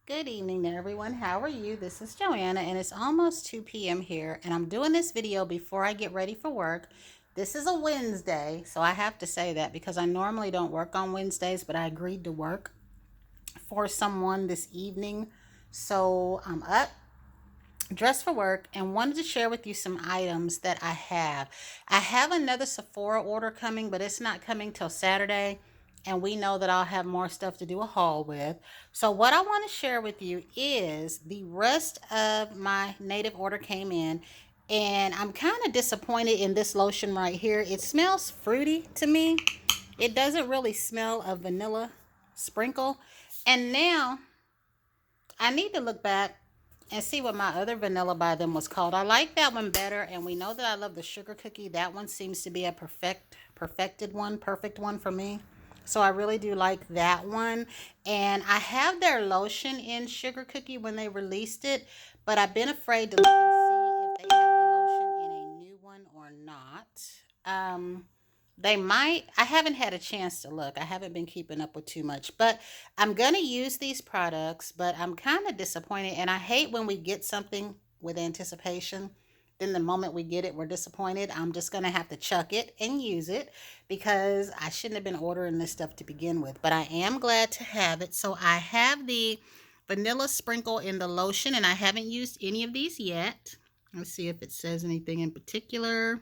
Good evening to everyone. How are you? This is Joanna and it's almost 2 p.m. here and I'm doing this video before I get ready for work. This is a Wednesday, so I have to say that because I normally don't work on Wednesdays, but I agreed to work for someone this evening. So I'm up, dressed for work, and wanted to share with you some items that I have. I have another Sephora order coming, but it's not coming till Saturday. And we know that I'll have more stuff to do a haul with. So what I want to share with you is the rest of my native order came in. And I'm kind of disappointed in this lotion right here. It smells fruity to me. It doesn't really smell of vanilla sprinkle. And now I need to look back and see what my other vanilla by them was called. I like that one better, and we know that I love the sugar cookie. That one seems to be a perfect one for me. So I really do like that one. And I have their lotion in sugar cookie when they released it, but I've been afraid to look and see if they have the lotion in a new one or not. They might. I haven't had a chance to look. I haven't been keeping up with too much, but I'm going to use these products, but I'm kind of disappointed. And I hate when we get something with anticipation. Then the moment we get it, we're disappointed. I'm just going to have to chuck it and use it because I shouldn't have been ordering this stuff to begin with. But I am glad to have it. So I have the vanilla sprinkle in the lotion, and I haven't used any of these yet. Let's see if it says anything in particular.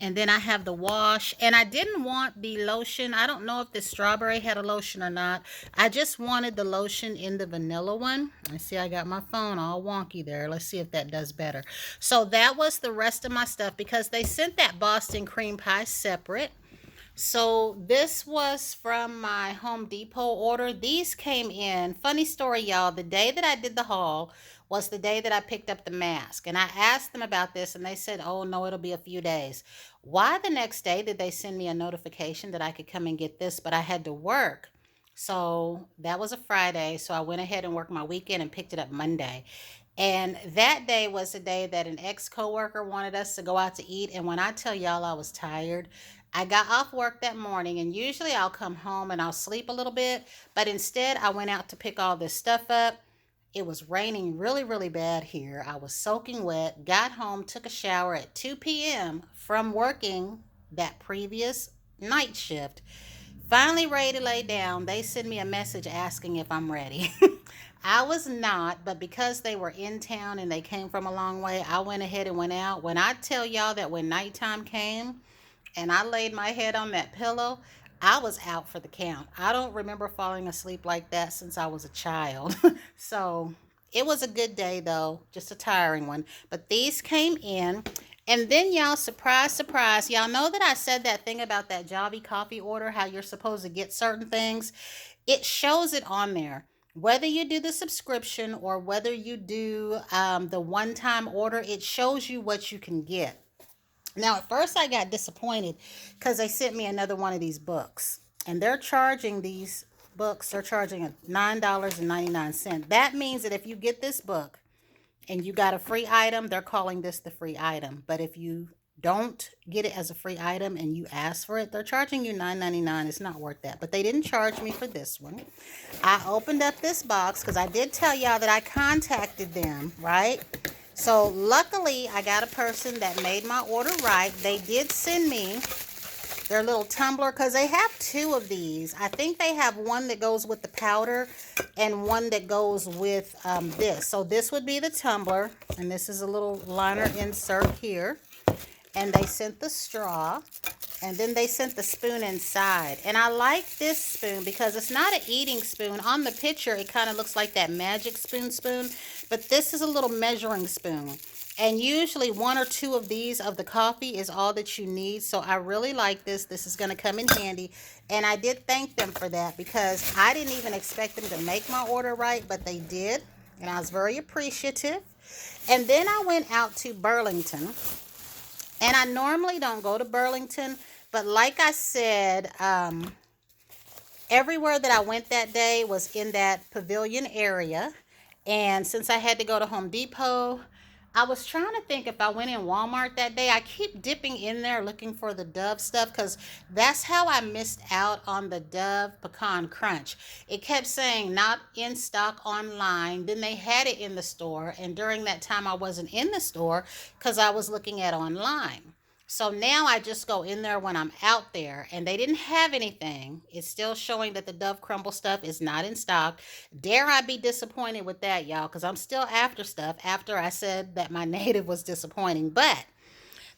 And then I have the wash. And I didn't want the lotion. I don't know if the strawberry had a lotion or not. I just wanted the lotion in the vanilla one. I see I got my phone all wonky there. Let's see if that does better. So that was the rest of my stuff because they sent that Boston cream pie separate. So this was from my Home Depot order. These came in. Funny story, y'all. The day that I did the haul was the day that I picked up the mask. And I asked them about this and they said, oh no, it'll be a few days. Why the next day did they send me a notification that I could come and get this? But I had to work. So that was a Friday. So I went ahead and worked my weekend and picked it up Monday. And that day was the day that an ex-coworker wanted us to go out to eat. And when I tell y'all I was tired, I got off work that morning, and usually I'll come home and I'll sleep a little bit. But instead, I went out to pick all this stuff up. It was raining really, really bad here. I was soaking wet, got home, took a shower at 2 p.m. from working that previous night shift. Finally ready to lay down, they send me a message asking if I'm ready. I was not, but because they were in town and they came from a long way, I went ahead and went out. When I tell y'all that when nighttime came and I laid my head on that pillow, I was out for the count. I don't remember falling asleep like that since I was a child. So it was a good day though, just a tiring one. But these came in. And then y'all, surprise, surprise, y'all know that I said that thing about that Jolly Coffee order, how you're supposed to get certain things. It shows it on there. Whether you do the subscription or whether you do the one-time order, it shows you what you can get. Now, at first I got disappointed because they sent me another one of these books. And they're charging these books, they're charging $9.99. That means that if you get this book, and you got a free item, they're calling this the free item. But if you don't get it as a free item and you ask for it, they're charging you $9.99. It's not worth that. But they didn't charge me for this one. I opened up this box because I did tell y'all that I contacted them, right? So luckily, I got a person that made my order right. They did send me their little tumbler because they have two of these. I think they have one that goes with the powder and one that goes with this. So this would be the tumbler, and this is a little liner insert here. And they sent the straw, and then they sent the spoon inside. And I like this spoon because it's not an eating spoon. On the picture, it kind of looks like that magic spoon, but this is a little measuring spoon. And usually one or two of these of the coffee is all that you need. So I really like this. This is going to come in handy. And I did thank them for that because I didn't even expect them to make my order right, but they did. And I was very appreciative. And then I went out to Burlington. And I normally don't go to Burlington, but like I said, everywhere that I went that day was in that pavilion area. And since I had to go to Home Depot, I was trying to think if I went in Walmart that day. I keep dipping in there looking for the Dove stuff because that's how I missed out on the Dove Pecan Crunch. It kept saying not in stock online. Then they had it in the store. And during that time, I wasn't in the store because I was looking at online. So now I just go in there when I'm out there and they didn't have anything. It's still showing that the Dove Crumble stuff is not in stock. Dare I be disappointed with that, y'all, because I'm still after stuff after I said that my native was disappointing. But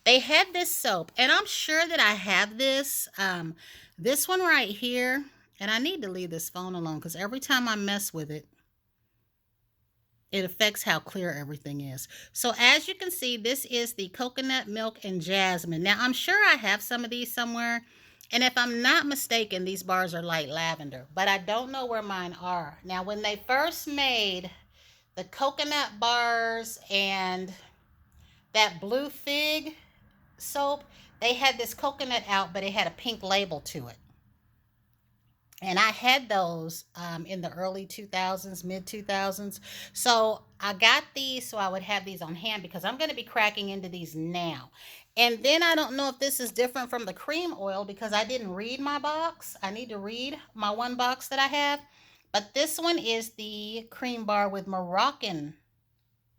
they had this soap, and I'm sure that I have this. This one right here, and I need to leave this phone alone because every time I mess with it, it affects how clear everything is. So as you can see, this is the coconut milk and jasmine. Now, I'm sure I have some of these somewhere. And if I'm not mistaken, these bars are light lavender, but I don't know where mine are. Now, when they first made the coconut bars and that blue fig soap, they had this coconut out, but it had a pink label to it. And I had those in the early 2000s, mid 2000s. So I got these so I would have these on hand because I'm going to be cracking into these now. And then I don't know if this is different from the cream oil because I didn't read my box. I need to read my one box that I have. But this one is the cream bar with Moroccan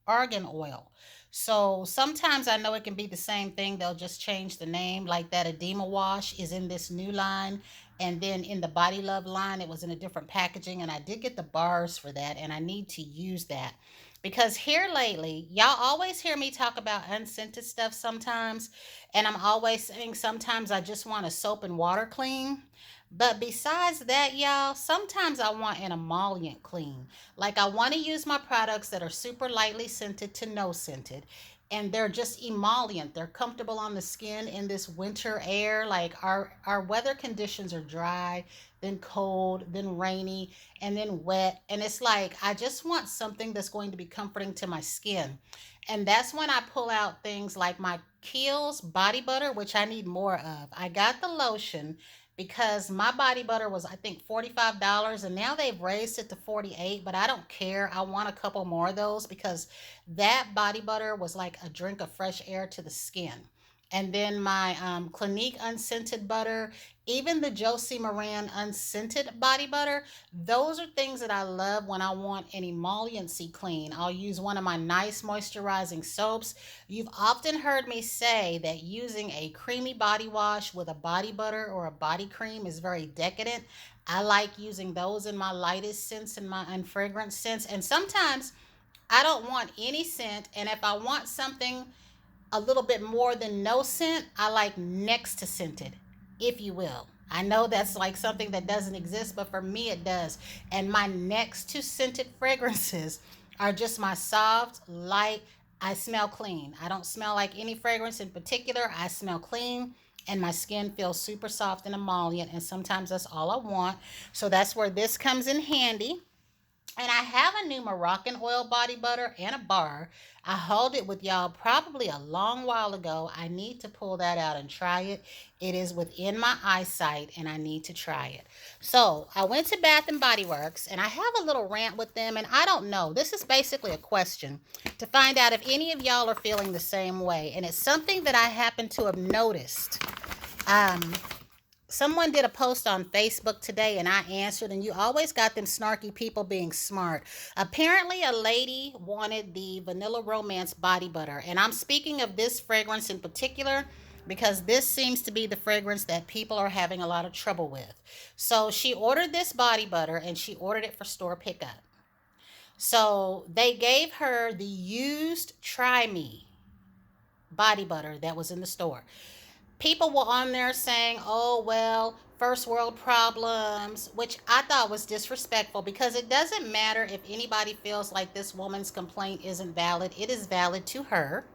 argan oil. So sometimes I know it can be the same thing. They'll just change the name. Like that edema wash is in this new line. And then in the Body Love line, it was in a different packaging. And I did get the bars for that. And I need to use that. Because here lately, y'all always hear me talk about unscented stuff sometimes. And I'm always saying sometimes I just want a soap and water clean. But besides that, y'all, sometimes I want an emollient clean. Like I want to use my products that are super lightly scented to no scented. And they're just emollient. They're comfortable on the skin in this winter air. Like our weather conditions are dry, then cold, then rainy, and then wet. And it's like I just want something that's going to be comforting to my skin. And that's when I pull out things like my Kiehl's body butter, which I need more of. I got the lotion because my body butter was I think $45 and now they've raised it to 48, but I don't care. I want a couple more of those because that body butter was like a drink of fresh air to the skin. And then my Clinique unscented butter, even the Josie Maran unscented body butter, those are things that I love when I want an emolliency clean. I'll use one of my nice moisturizing soaps. You've often heard me say that using a creamy body wash with a body butter or a body cream is very decadent. I like using those in my lightest scents and my unfragrant scents. And sometimes I don't want any scent. And if I want something a little bit more than no scent, I like next to scented, if you will. I know that's like something that doesn't exist, but for me it does. And my next to scented fragrances are just my soft, light, I smell clean. I don't smell like any fragrance in particular. I smell clean and my skin feels super soft and emollient. And sometimes that's all I want. So that's where this comes in handy. And I have a new Moroccan oil body butter and a bar. I hauled it with y'all probably a long while ago. I need to pull that out and try it. It is within my eyesight and I need to try it. So I went to Bath and Body Works and I have a little rant with them. And I don't know. This is basically a question to find out if any of y'all are feeling the same way. And it's something that I happen to have noticed. Someone did a post on Facebook today and I answered, and you always got them snarky people being smart. Apparently, a lady wanted the Vanilla Romance body butter, and I'm speaking of this fragrance in particular because this seems to be the fragrance that people are having a lot of trouble with. So she ordered this body butter and she ordered it for store pickup. So they gave her the used Try Me body butter that was in the store. People were on there saying, oh, well, first world problems, which I thought was disrespectful because it doesn't matter if anybody feels like this woman's complaint isn't valid. It is valid to her.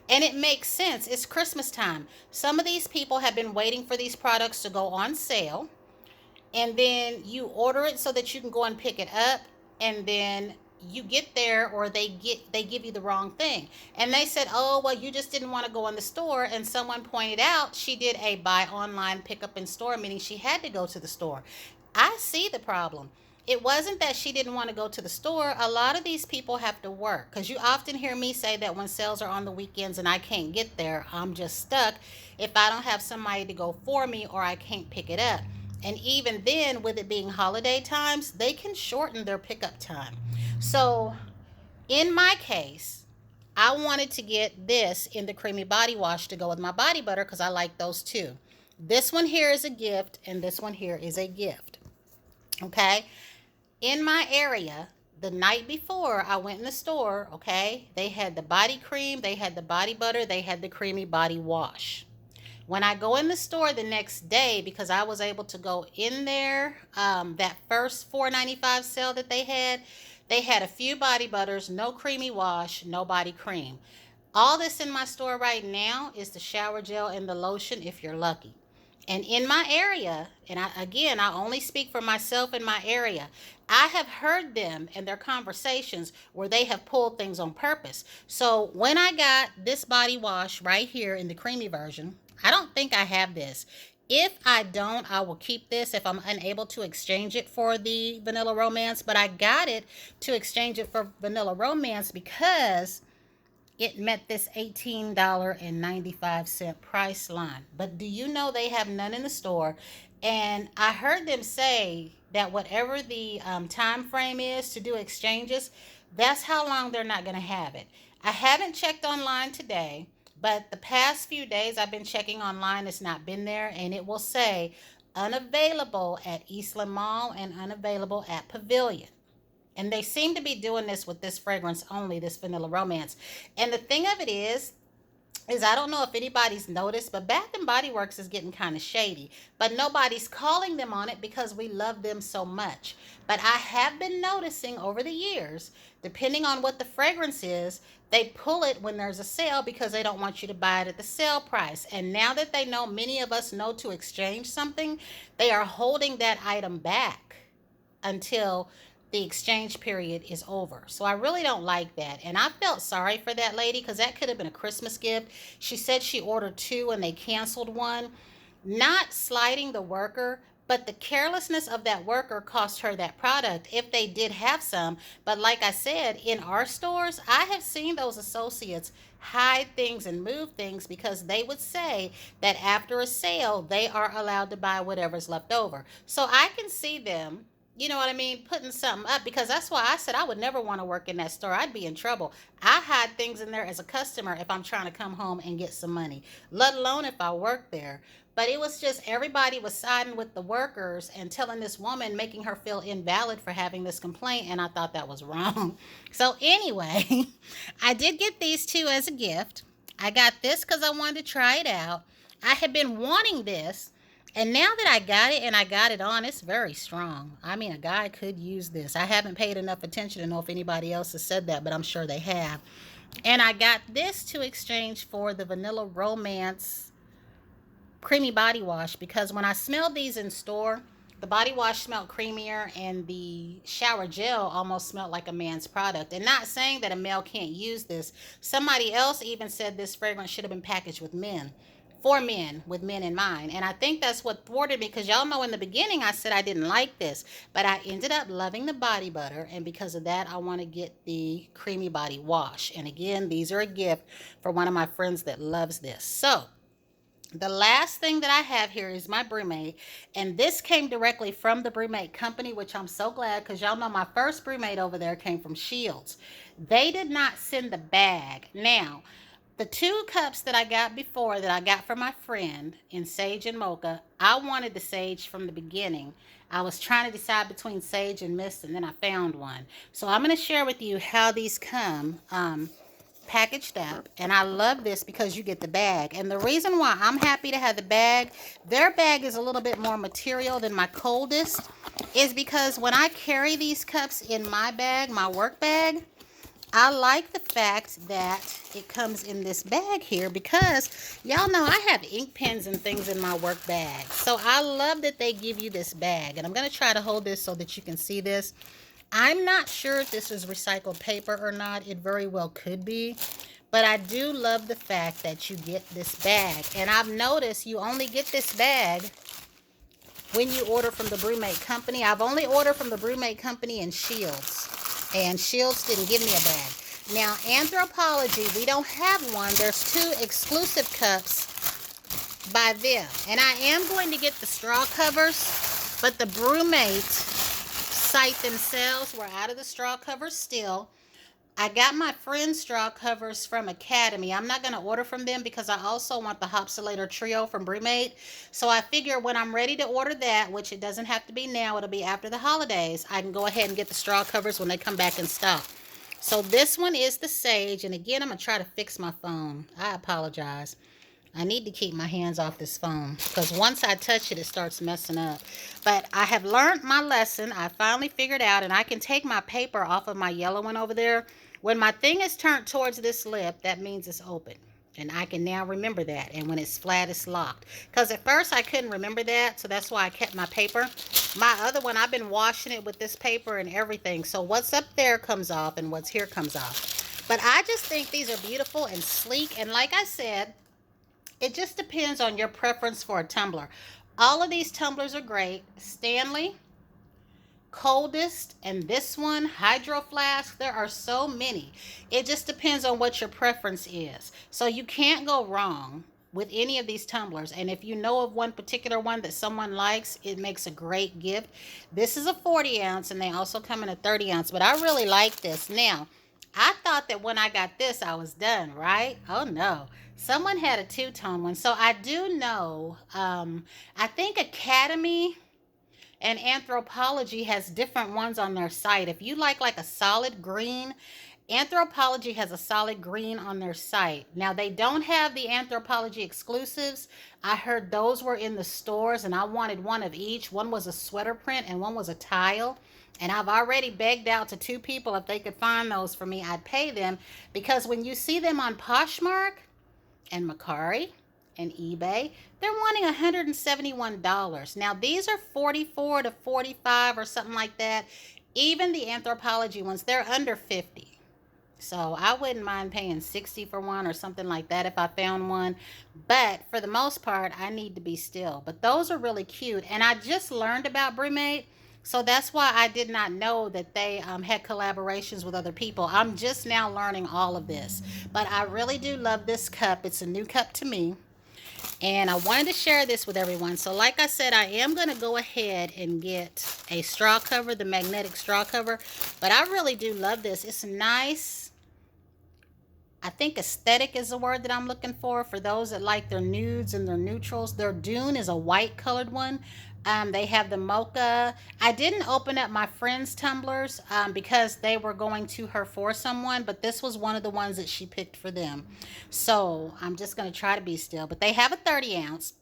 And it makes sense. It's Christmas time. Some of these people have been waiting for these products to go on sale. And then you order it so that you can go and pick it up. And then you get there or they give you the wrong thing. And they said, oh, well, you just didn't want to go in the store. And someone pointed out she did a buy online, pick up in store, meaning she had to go to the store. I see the problem. it wasn't that she didn't want to go to the store. A lot of these people have to work, because you often hear me say that when sales are on the weekends and I can't get there, I'm just stuck if I don't have somebody to go for me or I can't pick it up. And even then, with it being holiday times, they can shorten their pickup time. So in my case, I wanted to get this in the creamy body wash to go with my body butter because I like those too. This one here is a gift, and this one here is a gift. Okay? In my area, the night before I went in the store, okay, they had the body cream, they had the body butter, they had the creamy body wash. When I go in the store the next day, because I was able to go in there, that first $4.95 sale that they had a few body butters, no creamy wash, no body cream. All this in my store right now is the shower gel and the lotion if you're lucky. And in my area, and I only speak for myself in my area, I have heard them and their conversations where they have pulled things on purpose. So when I got this body wash right here in the creamy version, I don't think I have this. If I don't, I will keep this if I'm unable to exchange it for the Vanilla Romance. But I got it to exchange it for Vanilla Romance because it met this $18.95 price line. But do you know they have none in the store? And I heard them say that whatever the time frame is to do exchanges, that's how long they're not going to have it. I haven't checked online today, but the past few days I've been checking online. It's not been there, and it will say unavailable at Eastland Mall and unavailable at Pavilion. And they seem to be doing this with this fragrance only, this Vanilla Romance. And the thing of it is I don't know if anybody's noticed, but Bath and Body Works is getting kind of shady. But nobody's calling them on it because we love them so much. But I have been noticing over the years, depending on what the fragrance is, they pull it when there's a sale because they don't want you to buy it at the sale price. And now that they know, many of us know to exchange something, they are holding that item back until the exchange period is over. So I really don't like that. And I felt sorry for that lady because that could have been a Christmas gift. She said she ordered two and they canceled one. Not slighting the worker, but the carelessness of that worker cost her that product if they did have some. But like I said, in our stores, I have seen those associates hide things and move things because they would say that after a sale, they are allowed to buy whatever's left over. So I can see them, you know what I mean, putting something up, because that's why I said I would never want to work in that store. I'd be in trouble. I hide things in there as a customer if I'm trying to come home and get some money, let alone if I work there. But it was just everybody was siding with the workers and telling this woman, making her feel invalid for having this complaint, and I thought that was wrong. So anyway, I did get these two as a gift. I got this because I wanted to try it out. I had been wanting this. And now that I got it and I got it on, it's very strong. I mean, a guy could use this. I haven't paid enough attention to know if anybody else has said that, but I'm sure they have. And I got this to exchange for the Vanilla Romance Creamy Body Wash because when I smelled these in store, the body wash smelled creamier and the shower gel almost smelled like a man's product. And not saying that a male can't use this. Somebody else even said this fragrance should have been packaged with men. For men, with men in mind. And I think that's what thwarted me, because y'all know in the beginning I said I didn't like this, but I ended up loving the body butter, and because of that I want to get the creamy body wash. And again, these are a gift for one of my friends that loves this. So the last thing that I have here is my Brumate, and this came directly from the Brumate company, which I'm so glad, because y'all know my first Brumate over there came from Shields. They did not send the bag. Now, the two cups that I got before that I got for my friend in Sage and Mocha, I wanted the Sage from the beginning. I was trying to decide between Sage and Mist, and then I found one. So I'm going to share with you how these come packaged up. And I love this because you get the bag. And the reason why I'm happy to have the bag, their bag is a little bit more material than my Coldest, is because when I carry these cups in my bag, my work bag, I like the fact that it comes in this bag here because y'all know I have ink pens and things in my work bag. So I love that they give you this bag. And I'm going to try to hold this so that you can see this. I'm not sure if this is recycled paper or not. It very well could be. But I do love the fact that you get this bag. And I've noticed you only get this bag when you order from the Brumate company. I've only ordered from the Brumate company in Shields, and Shields didn't give me a bag. Now, Anthropologie, we don't have one. There's 2 exclusive cups by them, and I am going to get the straw covers, but the Brumate site themselves were out of the straw covers still. I got my friend's straw covers from Academy. I'm not going to order from them because I also want the Hopsulator Trio from Brumate. So I figure when I'm ready to order that, which it doesn't have to be now, it'll be after the holidays, I can go ahead and get the straw covers when they come back in stock. So this one is the Sage, and again, I'm going to try to fix my phone. I apologize. I need to keep my hands off this phone because once I touch it, it starts messing up. But I have learned my lesson. I finally figured out, and I can take my paper off of my yellow one over there. When my thing is turned towards this lip, that means it's open. And I can now remember that. And when it's flat, it's locked. Because at first I couldn't remember that, so that's why I kept my paper. My other one, I've been washing it with this paper and everything. So what's up there comes off and what's here comes off. But I just think these are beautiful and sleek. And like I said, it just depends on your preference for a tumbler. All of these tumblers are great. Stanley, Coldest, and this one, Hydro Flask. There are so many. It just depends on what your preference is. So you can't go wrong with any of these tumblers. And if you know of one particular one that someone likes, it makes a great gift. This is a 40 ounce, and they also come in a 30 ounce. But I really like this. Now, I thought that when I got this, I was done, right? Oh, no. Someone had a 2-tone one. So I do know, I think Academy and Anthropologie has different ones on their site. If you like a solid green, Anthropologie has a solid green on their site. Now, they don't have the Anthropologie exclusives. I heard those were in the stores, and I wanted one of each. One was a sweater print, and one was a tile. And I've already begged out to 2 people if they could find those for me, I'd pay them. Because when you see them on Poshmark and Mercari and eBay, they're wanting $171. Now, these are $44 to $45 or something like that. Even the Anthropologie ones, they're under $50. So I wouldn't mind paying $60 for one or something like that if I found one. But for the most part, I need to be still. But those are really cute. And I just learned about Brumate. So that's why I did not know that they had collaborations with other people. I'm just now learning all of this. But I really do love this cup. It's a new cup to me. And I wanted to share this with everyone. So like I said, I am going to go ahead and get a straw cover, the magnetic straw cover. But I really do love this. It's nice. I think aesthetic is the word that I'm looking for those that like their nudes and their neutrals. Their Dune is a white colored one. They have the mocha. I didn't open up my friend's tumblers because they were going to her for someone, but this was one of the ones that she picked for them. So I'm just going to try to be still. But they have a 30 ounce.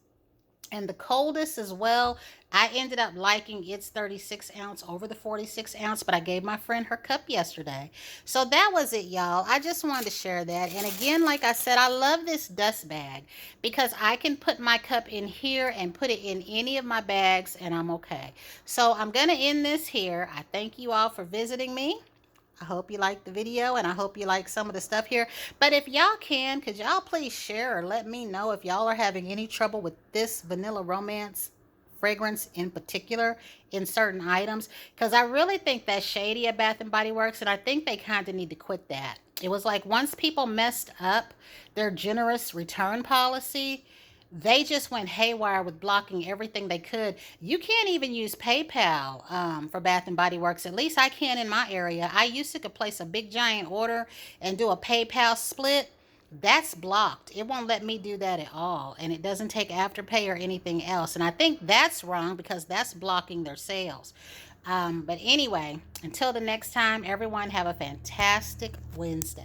And the Coldest as well, I ended up liking its 36 ounce over the 46 ounce, but I gave my friend her cup yesterday. So that was it, y'all. I just wanted to share that. And again, like I said, I love this dust bag because I can put my cup in here and put it in any of my bags and I'm okay. So I'm going to end this here. I thank you all for visiting me. I hope you liked the video and I hope you like some of the stuff here. But if y'all can, could y'all please share or let me know if y'all are having any trouble with this Vanilla Romance fragrance in particular in certain items? Because I really think that's shady at Bath & Body Works, and I think they kind of need to quit that. It was like once people messed up their generous return policy, they just went haywire with blocking everything they could. You can't even use PayPal for Bath and Body Works. At least I can in my area. I used to could place a big giant order and do a PayPal split. That's blocked. It won't let me do that at all. And it doesn't take Afterpay or anything else. And I think that's wrong because that's blocking their sales. But anyway, until the next time, everyone have a fantastic Wednesday.